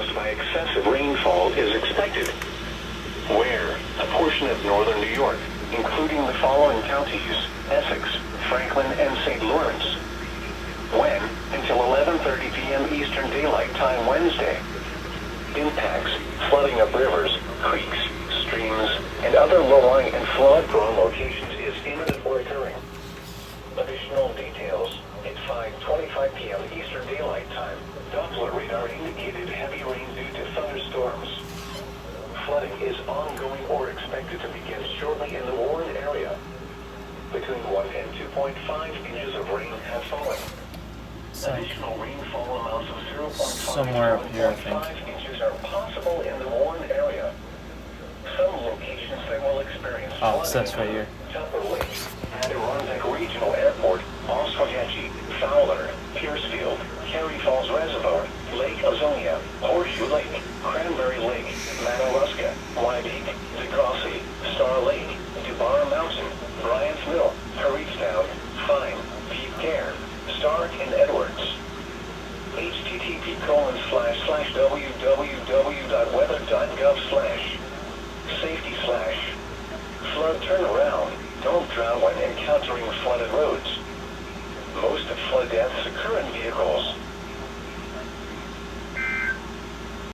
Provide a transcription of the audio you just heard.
caused by excessive rainfall is expected. Where? A portion of northern New York, including the following counties: Essex, Franklin, and St. Lawrence. When? Until 11:30 p.m. Eastern Daylight Time Wednesday. Impacts: flooding of rivers, creeks, streams, and other low-lying and flood-prone locations is imminent or occurring. Additional details: at 5:25 p.m. Eastern Daylight Time, Doppler radar indicated heavy rain due to thunderstorms. Flooding is ongoing or expected to begin shortly in the Warren area. Between 1 and 2.5 inches of rain have fallen. Additional rainfall amounts of 0.5 somewhere up here, I to think. 1.5 inches are possible in the Warren area. Some locations that will experience Oh, it flooding says right here. Tupper Lake, Adirondack Regional Airport, Oswegatchie, Fowler, Piercefield, Cary Falls Reservoir, Lake Ozonia, Horseshoe Lake, Cranberry Lake, Madawaska, Wybeek, DeCossey, Star Lake, DuBar Mountain, Bryant's Mill, Hurriedstown, Fine, Peep Care, Stark, and Edwards. http://www.weather.gov/safety/ flood turnaround. Don't drown when encountering flooded roads. Most flood deaths occur in vehicles.